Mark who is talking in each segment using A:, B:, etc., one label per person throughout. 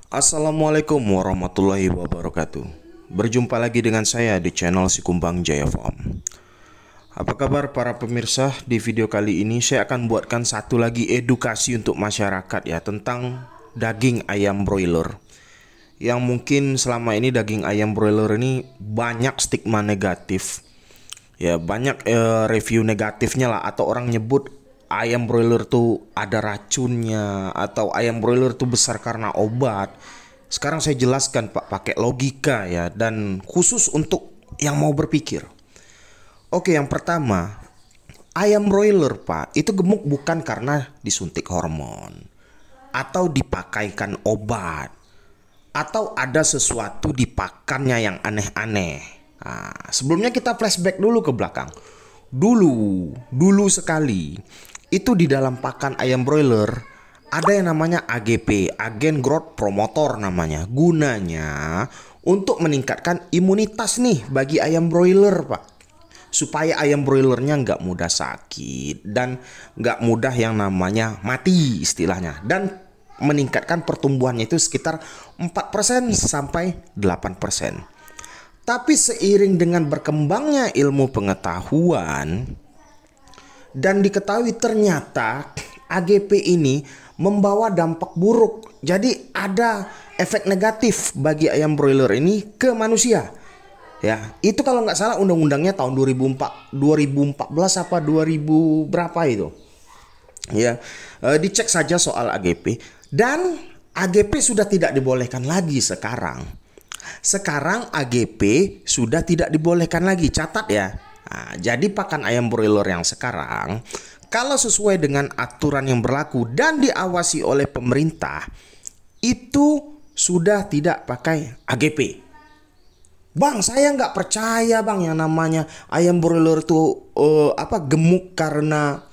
A: Assalamualaikum warahmatullahi wabarakatuh. Berjumpa lagi dengan saya di channel Si Kumbang Jaya Farm. Apa kabar para pemirsa? Di video kali ini saya akan buatkan satu lagi edukasi untuk masyarakat ya tentang daging ayam broiler. Yang mungkin selama ini daging ayam broiler ini banyak stigma negatif. Ya banyak review negatifnya lah, atau orang nyebut ayam broiler tuh ada racunnya, atau ayam broiler tuh besar karena obat. Sekarang saya jelaskan Pak pakai logika ya, dan khusus untuk yang mau berpikir. Oke, yang pertama, ayam broiler Pak itu gemuk bukan karena disuntik hormon atau dipakaikan obat atau ada sesuatu di pakannya yang aneh-aneh. Nah, sebelumnya kita flashback dulu ke belakang. Dulu sekali itu di dalam pakan ayam broiler ada yang namanya AGP, Agen Growth Promoter namanya. Gunanya untuk meningkatkan imunitas nih bagi ayam broiler Pak, supaya ayam broilernya nggak mudah sakit dan nggak mudah yang namanya mati istilahnya, dan meningkatkan pertumbuhannya itu sekitar 4% sampai 8%. Tapi seiring dengan berkembangnya ilmu pengetahuan dan diketahui ternyata AGP ini membawa dampak buruk. Jadi ada efek negatif bagi ayam broiler ini ke manusia. Ya, itu kalau nggak salah undang-undangnya tahun 2014 apa 2000 berapa itu. Ya, dicek saja soal AGP, dan AGP sudah tidak dibolehkan lagi sekarang. Sekarang AGP sudah tidak dibolehkan lagi, catat ya. Nah, jadi pakan ayam broiler yang sekarang, kalau sesuai dengan aturan yang berlaku dan diawasi oleh pemerintah, itu sudah tidak pakai AGP. Bang, saya nggak percaya bang yang namanya ayam broiler itu gemuk karena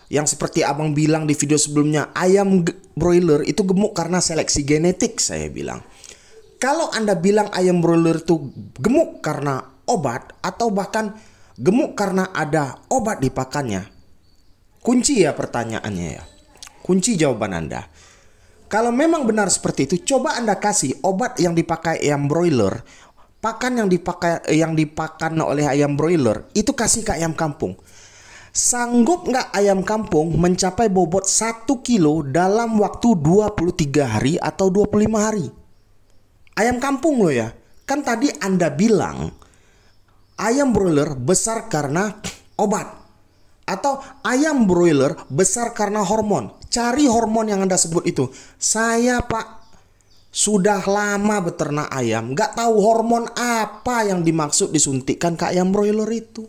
A: yang seperti abang bilang di video sebelumnya, ayam broiler itu gemuk karena seleksi genetik. Saya bilang, kalau Anda bilang ayam broiler itu gemuk karena obat atau bahkan gemuk karena ada obat di pakannya, kunci ya pertanyaannya ya. Kunci jawaban Anda. Kalau memang benar seperti itu, coba Anda kasih obat yang dipakai ayam broiler, pakan yang dipakan oleh ayam broiler, itu kasih ke ayam kampung. Sanggup nggak ayam kampung mencapai bobot 1 kilo dalam waktu 23 hari atau 25 hari? Ayam kampung loh ya. Kan tadi Anda bilang ayam broiler besar karena obat, atau ayam broiler besar karena hormon. Cari hormon yang Anda sebut itu. Saya Pak sudah lama beternak ayam, nggak tahu hormon apa yang dimaksud disuntikkan ke ayam broiler itu.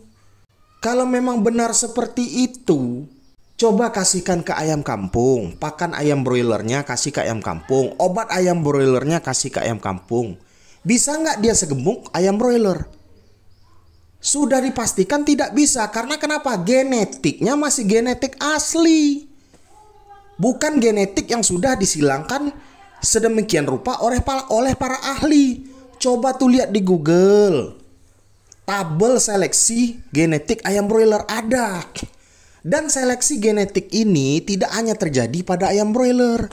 A: Kalau memang benar seperti itu, coba kasihkan ke ayam kampung. Pakan ayam broilernya kasih ke ayam kampung, obat ayam broilernya kasih ke ayam kampung. Bisa nggak dia segemuk ayam broiler? Sudah dipastikan tidak bisa. Karena kenapa? Genetiknya masih genetik asli, bukan genetik yang sudah disilangkan sedemikian rupa oleh para ahli. Coba tuh lihat di Google, tabel seleksi genetik ayam broiler ada. Dan seleksi genetik ini tidak hanya terjadi pada ayam broiler.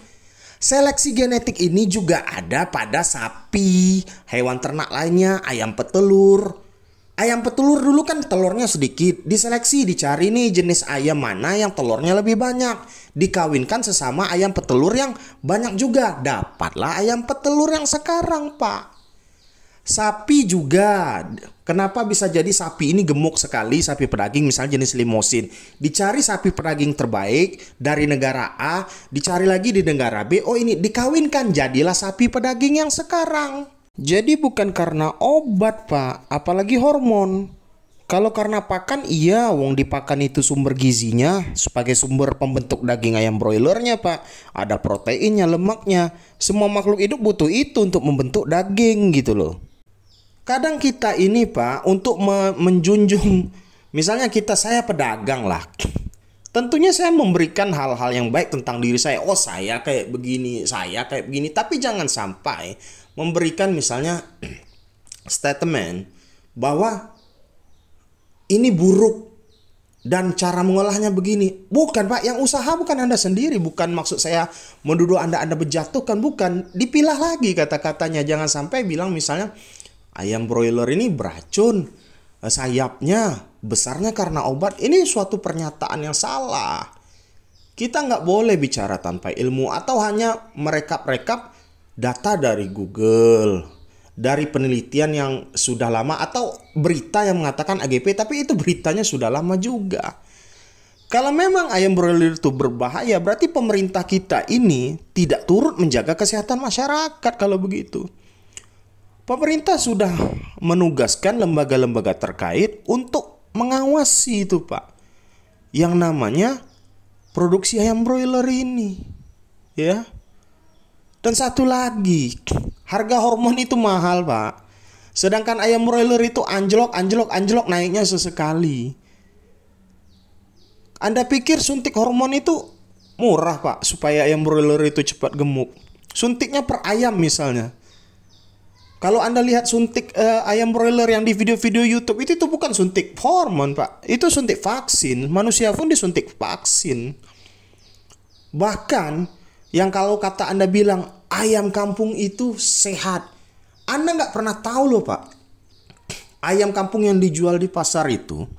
A: Seleksi genetik ini juga ada pada sapi, hewan ternak lainnya, ayam petelur. Ayam petelur dulu kan telurnya sedikit, diseleksi, dicari nih jenis ayam mana yang telurnya lebih banyak, dikawinkan sesama ayam petelur yang banyak juga, dapatlah ayam petelur yang sekarang Pak. Sapi juga, kenapa bisa jadi sapi ini gemuk sekali, sapi pedaging misalnya jenis limosin, dicari sapi pedaging terbaik dari negara A, dicari lagi di negara B, oh ini dikawinkan, jadilah sapi pedaging yang sekarang. Jadi bukan karena obat Pak, apalagi hormon. Kalau karena pakan, iya, wong di pakan itu sumber gizinya sebagai sumber pembentuk daging ayam broilernya Pak. Ada proteinnya, lemaknya. Semua makhluk hidup butuh itu untuk membentuk daging gitu loh. Kadang kita ini Pak untuk menjunjung, misalnya saya pedagang lah. Tentunya saya memberikan hal-hal yang baik tentang diri saya. Oh saya kayak begini, saya kayak begini. Tapi jangan sampai memberikan misalnya statement bahwa ini buruk, dan cara mengolahnya begini. Bukan Pak, yang usaha bukan Anda sendiri. Bukan maksud saya menuduh Anda berjatuhkan, bukan. Dipilah lagi kata-katanya. Jangan sampai bilang misalnya ayam broiler ini beracun, sayapnya besarnya karena obat. Ini suatu pernyataan yang salah. Kita nggak boleh bicara tanpa ilmu atau hanya merekap-rekap data dari Google, dari penelitian yang sudah lama, atau berita yang mengatakan AGP, tapi itu beritanya sudah lama juga. Kalau memang ayam broiler itu berbahaya, berarti pemerintah kita ini tidak turut menjaga kesehatan masyarakat kalau begitu. Pemerintah sudah menugaskan lembaga-lembaga terkait untuk mengawasi itu Pak, yang namanya produksi ayam broiler ini, ya. Dan satu lagi, harga hormon itu mahal Pak. Sedangkan ayam broiler itu anjlok naiknya sesekali. Anda pikir suntik hormon itu murah Pak, supaya ayam broiler itu cepat gemuk? Suntiknya per ayam misalnya. Kalau Anda lihat suntik ayam broiler yang di video-video YouTube itu bukan suntik hormon Pak. Itu suntik vaksin. Manusia pun disuntik vaksin. Bahkan yang kalau kata Anda bilang ayam kampung itu sehat, Anda nggak pernah tahu loh Pak. Ayam kampung yang dijual di pasar itu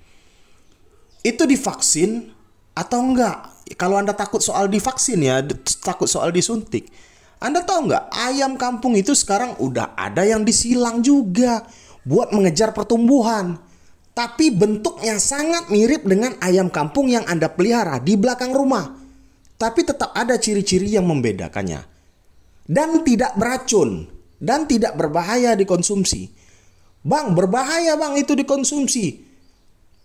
A: divaksin atau enggak? Kalau Anda takut soal divaksin ya, takut soal disuntik. Anda tahu nggak, ayam kampung itu sekarang udah ada yang disilang juga buat mengejar pertumbuhan. Tapi bentuknya sangat mirip dengan ayam kampung yang Anda pelihara di belakang rumah. Tapi tetap ada ciri-ciri yang membedakannya. Dan tidak beracun. Dan tidak berbahaya dikonsumsi. Bang, berbahaya bang itu dikonsumsi.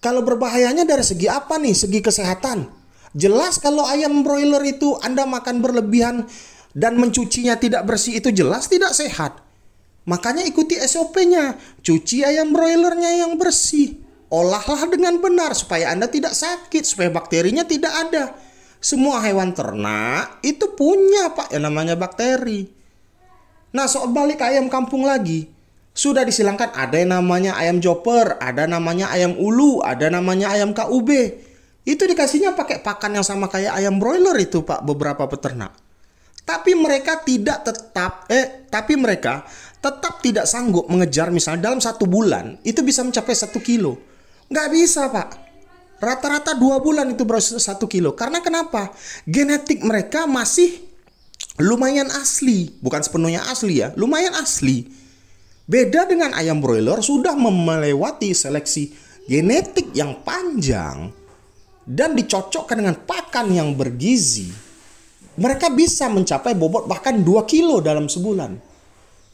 A: Kalau berbahayanya dari segi apa nih? Segi kesehatan. Jelas kalau ayam broiler itu Anda makan berlebihan dan mencucinya tidak bersih, itu jelas tidak sehat. Makanya ikuti SOP-nya. Cuci ayam broilernya yang bersih. Olahlah dengan benar supaya Anda tidak sakit. Supaya bakterinya tidak ada. Semua hewan ternak itu punya Pak yang namanya bakteri. Nah soal balik ke ayam kampung lagi. Sudah disilangkan ada yang namanya ayam chopper, ada namanya ayam ulu, ada namanya ayam KUB. Itu dikasihnya pakai pakan yang sama kayak ayam broiler itu Pak, beberapa peternak. Tapi mereka tetap tidak sanggup mengejar, misalnya dalam 1 bulan itu bisa mencapai 1 kilo. Nggak bisa Pak. Rata-rata 2 bulan itu baru 1 kilo. Karena kenapa? Genetik mereka masih lumayan asli. Bukan sepenuhnya asli ya. Lumayan asli. Beda dengan ayam broiler sudah melewati seleksi genetik yang panjang. Dan dicocokkan dengan pakan yang bergizi. Mereka bisa mencapai bobot bahkan 2 kilo dalam sebulan.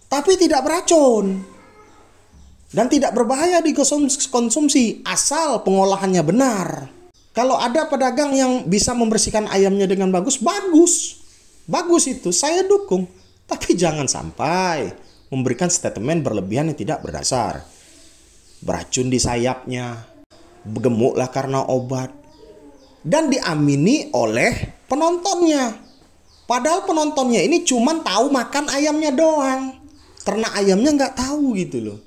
A: Tapi tidak beracun. Dan tidak berbahaya dikonsumsi asal pengolahannya benar. Kalau ada pedagang yang bisa membersihkan ayamnya dengan bagus, bagus itu saya dukung. Tapi jangan sampai memberikan statement berlebihan yang tidak berdasar. Beracun di sayapnya, gemuklah karena obat, dan diamini oleh penontonnya. Padahal penontonnya ini cuma tahu makan ayamnya doang. Ternak ayamnya nggak tahu gitu loh.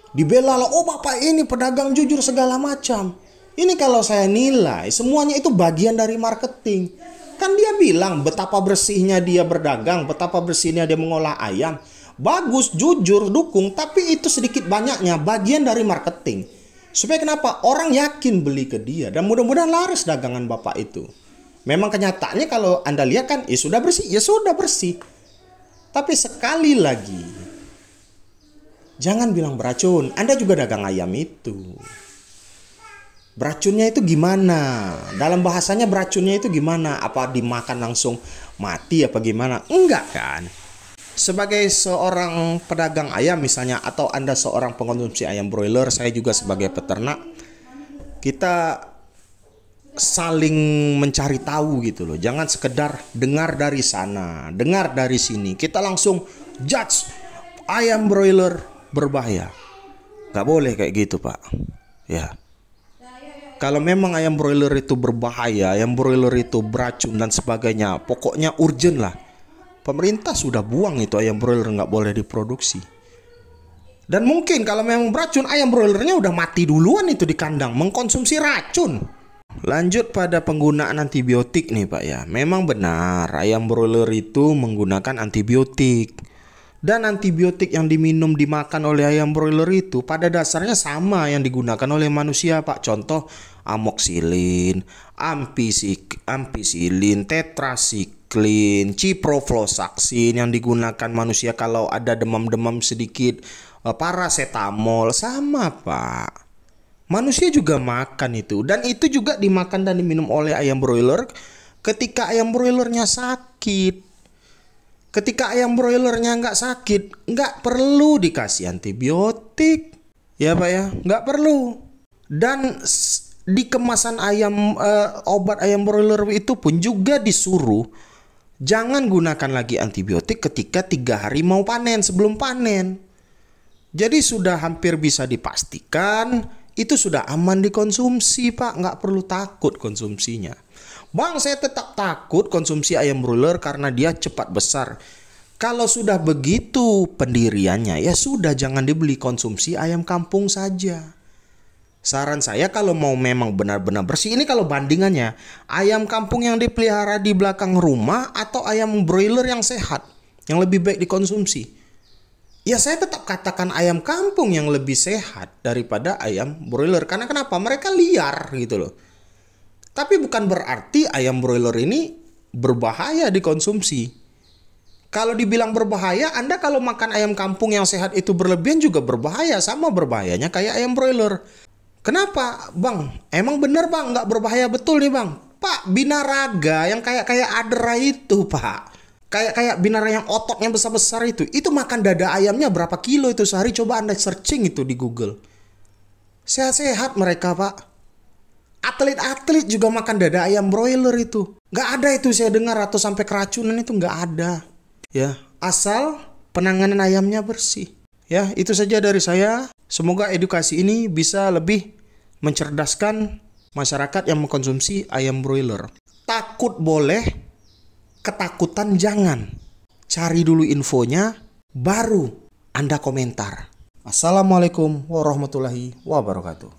A: Dibela lah, oh bapak ini pedagang jujur segala macam. Ini kalau saya nilai semuanya itu bagian dari marketing. Kan dia bilang betapa bersihnya dia berdagang, betapa bersihnya dia mengolah ayam. Bagus, jujur, dukung. Tapi itu sedikit banyaknya bagian dari marketing. Supaya kenapa? Orang yakin beli ke dia. Dan mudah-mudahan laris dagangan bapak itu. Memang kenyataannya kalau Anda lihat kan, ya sudah bersih. Ya sudah bersih. Tapi sekali lagi, jangan bilang beracun. Anda juga dagang ayam itu. Beracunnya itu gimana? Dalam bahasanya beracunnya itu gimana? Apa dimakan langsung mati apa gimana? Enggak kan? Sebagai seorang pedagang ayam misalnya, atau Anda seorang pengonsumsi ayam broiler, saya juga sebagai peternak, kita saling mencari tahu gitu loh. Jangan sekedar dengar dari sana, dengar dari sini. Kita langsung judge ayam broiler berbahaya. Gak boleh kayak gitu Pak. Ya. Kalau memang ayam broiler itu berbahaya, ayam broiler itu beracun dan sebagainya, pokoknya urgent lah. Pemerintah sudah buang itu ayam broiler, nggak boleh diproduksi. Dan mungkin kalau memang beracun, ayam broilernya udah mati duluan itu di kandang, mengkonsumsi racun. Lanjut pada penggunaan antibiotik nih Pak ya. Memang benar ayam broiler itu menggunakan antibiotik. Dan antibiotik yang diminum dimakan oleh ayam broiler itu pada dasarnya sama yang digunakan oleh manusia Pak. Contoh amoxicillin, ampicillin, tetracycline, ciprofloxacin yang digunakan manusia kalau ada demam-demam sedikit, paracetamol, sama Pak. Manusia juga makan itu, dan itu juga dimakan dan diminum oleh ayam broiler ketika ayam broilernya sakit. Ketika ayam broilernya nggak sakit, nggak perlu dikasih antibiotik, ya Pak ya, nggak perlu. Dan di kemasan ayam obat ayam broiler itu pun juga disuruh jangan gunakan lagi antibiotik ketika 3 hari mau panen, sebelum panen. Jadi sudah hampir bisa dipastikan itu sudah aman dikonsumsi Pak, nggak perlu takut konsumsinya. Bang, saya tetap takut konsumsi ayam broiler karena dia cepat besar. Kalau sudah begitu pendiriannya, ya sudah jangan dibeli, konsumsi ayam kampung saja. Saran saya kalau mau memang benar-benar bersih, ini kalau bandingannya ayam kampung yang dipelihara di belakang rumah atau ayam broiler yang sehat, yang lebih baik dikonsumsi. Ya saya tetap katakan ayam kampung yang lebih sehat daripada ayam broiler. Karena kenapa? Mereka liar gitu loh. Tapi bukan berarti ayam broiler ini berbahaya dikonsumsi. Kalau dibilang berbahaya, Anda kalau makan ayam kampung yang sehat itu berlebihan juga berbahaya. Sama berbahayanya kayak ayam broiler. Kenapa Bang? Emang bener Bang nggak berbahaya betul nih Bang? Pak, binaraga yang kayak adera itu Pak. Kayak binara yang ototnya besar-besar itu makan dada ayamnya berapa kilo itu sehari, coba Anda searching itu di Google. Sehat-sehat mereka Pak. Atlet-atlet juga makan dada ayam broiler itu. Nggak ada itu saya dengar, atau sampai keracunan itu nggak ada. Ya, asal penanganan ayamnya bersih. Ya, itu saja dari saya. Semoga edukasi ini bisa lebih mencerdaskan masyarakat yang mengkonsumsi ayam broiler. Takut boleh, ketakutan jangan. Cari dulu infonya, baru Anda komentar. Assalamualaikum warahmatullahi wabarakatuh.